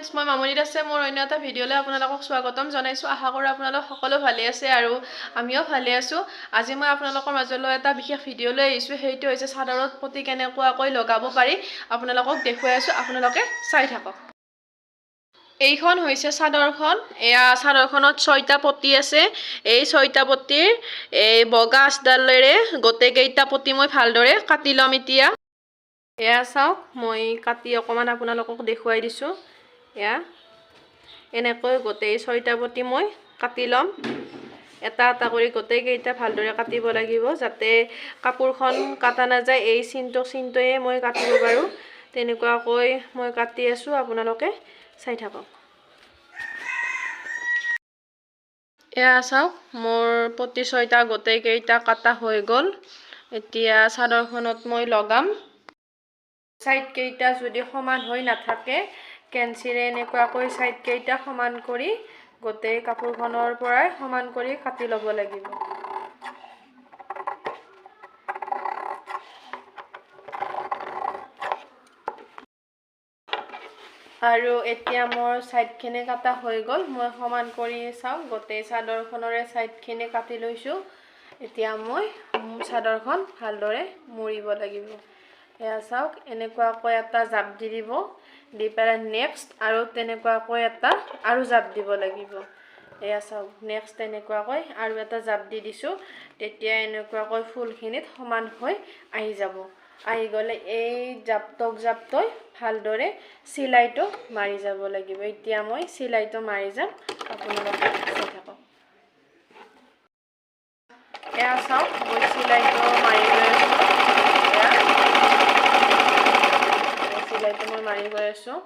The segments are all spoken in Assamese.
ফ্ৰেন্ডছ, মই মামনিত আছে মোৰ অন্য এটা ভিডিঅ'লৈ আপোনালোকক স্বাগতম জনাইছোঁ। আশা কৰোঁ আপোনালোক সকলো ভালে আছে আৰু আমিও ভালে আছোঁ। আজি মই আপোনালোকৰ মাজলৈ এটা বিশেষ ভিডিঅ' লৈ আহিছোঁ। সেইটো হৈছে চাদৰত পতি কেনেকুৱাকৈ লগাব পাৰি আপোনালোকক দেখুৱাই আছোঁ। আপোনালোকে চাই থাকক। এইখন হৈছে চাদৰখন। এয়া চাদৰখনত 6টা পতি আছে। এই 6টা পতিৰ এই বগা আচডালেৰে গোটেইকেইটা পতি মই ভালদৰে কাটি ল'ম এতিয়া। এয়া চাওক, মই কাটি অকণমান আপোনালোকক দেখুৱাই দিছোঁ। এয়া এনেকৈ গোটেই 6টা পতি মই কাটি ল'ম। এটা এটা কৰি গোটেইকেইটা ভালদৰে কাটিব লাগিব যাতে কাপোৰখন কাটা নাযায়। এই চিনটোৱে মই কাটিব পাৰোঁ। তেনেকুৱাকৈ মই কাটি আছোঁ, আপোনালোকে চাই থাকক। এয়া চাওক, মোৰ পতি 6টা গোটেইকেইটা কাটা হৈ গ'ল। এতিয়া চাদৰখনত মই লগাম। চাইডকেইটা যদি সমান হৈ নাথাকে কেঞ্চিৰে এনেকুৱাকৈ চাইডকেইটা সমান কৰি গোটেই কাপোৰখনৰ পৰাই সমান কৰি কাটি ল'ব লাগিব। আৰু এতিয়া মোৰ চাইডখিনি কাটা হৈ গ'ল। মই সমান কৰি চাওঁ, গোটেই চাদৰখনৰে চাইডখিনি কাটি লৈছোঁ। এতিয়া মই চাদৰখন ভালদৰে মুৰিব লাগিব। এয়া চাওক, এনেকুৱাকৈ এটা জাপ দি দিব, দি পেলাই নেক্সট আৰু তেনেকুৱাকৈ এটা আৰু জাপ দিব লাগিব। এয়া চাওক, নেক্সট তেনেকুৱাকৈ আৰু এটা জাপ দি দিছোঁ। তেতিয়া এনেকুৱাকৈ ফুলখিনিত সমান হৈ আহি যাব। আহি গ'লে এই জাপটোই ভালদৰে চিলাইটো মাৰি যাব লাগিব। এতিয়া মই চিলাইটো মাৰি যাম, আপোনালোকে চাই থাকক। এয়া চাওক, মই চিলাইটো মাৰি গৈ আছোঁ। চিলাইটো মই মাৰি গৈ আছোঁ।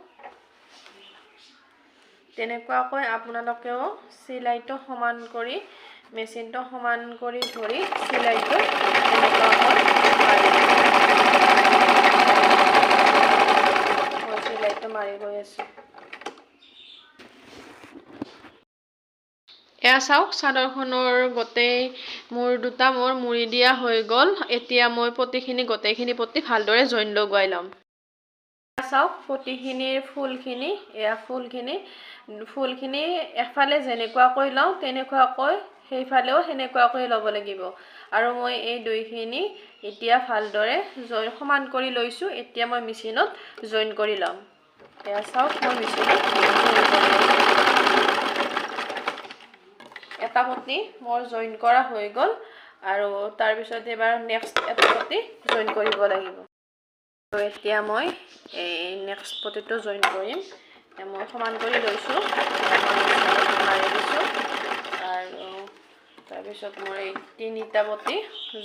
তেনেকুৱাকৈ আপোনালোকেও চিলাইটো সমান কৰি মেচিনটো সমান কৰি ধৰি চিলাইটো এনেকুৱাকৈ মাৰি মই চিলাইটো মাৰি গৈ আছোঁ। এয়া চাওক, চাদৰখনৰ গোটেই মোৰ মুৰি দিয়া হৈ গ'ল। এতিয়া মই গোটেইখিনি পতি ভালদৰে জইন লগাই ল'ম। চাওক, পতিখিনিৰ ফুলখিনি, এয়া ফুলখিনি এফালে যেনেকুৱাকৈ লওঁ তেনেকুৱাকৈ সেইফালেও সেনেকুৱাকৈ ল'ব লাগিব। আৰু মই এই দুইখিনি এতিয়া ভালদৰে সমান কৰি লৈছোঁ। এতিয়া মই মেচিনত জইন কৰি ল'ম। এয়া চাওক, মই মেচিনত এটা পতি মোৰ জইন কৰা হৈ গ'ল। আৰু তাৰপিছত এবাৰ নেক্সট এটা পতি জইন কৰিব লাগিব। আৰু এতিয়া মই এই নেক্সট পতিটো জইন কৰিম। মই সমান কৰি লৈছোঁ, মাৰি দিছোঁ। আৰু তাৰপিছত মোৰ এই 3টা পতি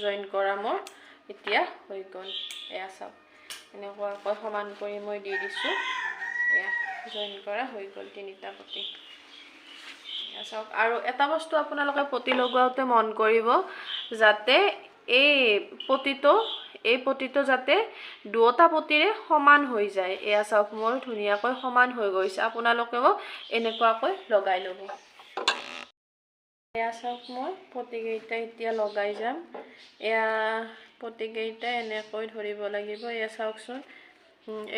জইন কৰা মোৰ এতিয়া হৈ গ'ল। এয়া চাওক, এনেকুৱাকৈ সমান কৰি মই দি দিছোঁ। এয়া জইন কৰা হৈ গ'ল 3টা পতি। এয়া চাওক, আৰু এটা বস্তু আপোনালোকে পতি লগোৱাওঁতে মন কৰিব, যাতে এই পতিটো যাতে দুয়োটা পতিৰে সমান হৈ যায়। এয়া চাওক, মোৰ ধুনীয়াকৈ সমান হৈ গৈছে। আপোনালোকেও এনেকুৱাকৈ লগাই ল'ব। এয়া চাওক, মই পতিকেইটা এতিয়া লগাই যাম। এয়া পতিকেইটা এনেকৈ ধৰিব লাগিব। এয়া চাওকচোন,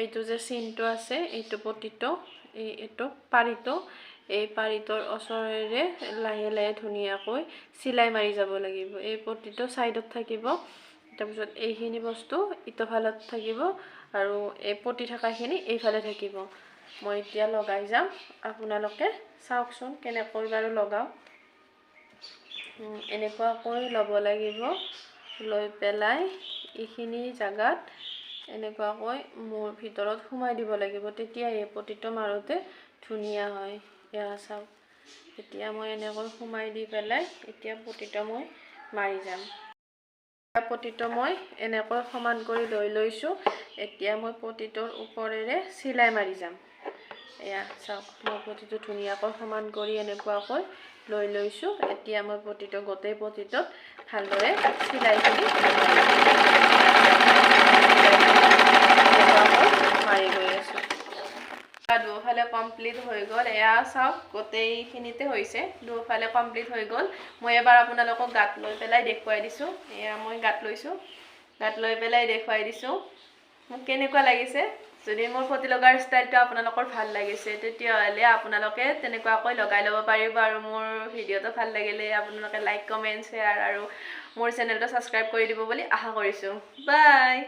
এইটো যে চিনটো আছে, এইটো পতিটো, এইটো পাৰিটো, এই পাৰিটোৰ ওচৰেৰে লাহে লাহে ধুনীয়াকৈ চিলাই মাৰি যাব লাগিব। এই পতিটো ছাইডত থাকিব, তাৰপিছত এইখিনি বস্তু ইটো ফালত থাকিব আৰু এই পতি থকাখিনি এইফালে থাকিব। মই এতিয়া লগাই যাম, আপোনালোকে চাওকচোন কেনেকৈ বাৰু লগাওঁ। এনেকুৱাকৈ ল'ব লাগিব। লৈ পেলাই এইখিনি জাগাত এনেকুৱাকৈ মোৰ ভিতৰত সোমাই দিব লাগিব। তেতিয়া এই পতিটো মাৰোঁতে ধুনীয়া হয়। এয়া চাওক, এতিয়া মই এনেকৈ সোমাই দি পেলাই এতিয়া পতিটো মই মাৰি যাম। পতিটো মই এনেকৈ সমান কৰি লৈ লৈছোঁ। এতিয়া মই পতিটোৰ ওপৰেৰে চিলাই মাৰি যাম। এয়া চাওক, মই পতিটো ধুনীয়াকৈ সমান কৰি এনেকুৱাকৈ লৈ লৈছোঁ। এতিয়া মই গোটেই পতিটোত ভালদৰে চিলাইখিনি মাৰি গৈ আছোঁ। দুফালে কমপ্লিট হৈ গ'ল। এয়া চাওক, গোটেইখিনিতে হৈছে, দুফালে কমপ্লিট হৈ গ'ল। মই এবাৰ আপোনালোকক গাঁত লৈ পেলাই দেখুৱাই দিছোঁ। এয়া মই গাঁত লৈছোঁ, গাঁত লৈ পেলাই দেখুৱাই দিছোঁ। মোক কেনেকুৱা লাগিছে যদি মোৰ ফটি লগাৰ ষ্টাইলটো আপোনালোকৰ ভাল লাগিছে তেতিয়াহ'লে আপোনালোকে তেনেকুৱাকৈ লগাই ল'ব পাৰিব আৰু মোৰ ভিডিঅ'টো ভাল লাগিলে আপোনালোকে লাইক কমেণ্ট শ্বেয়াৰ আৰু মোৰ চেনেলটো ছাবস্ক্ৰাইব কৰি দিব বুলি আশা কৰিছোঁ বাই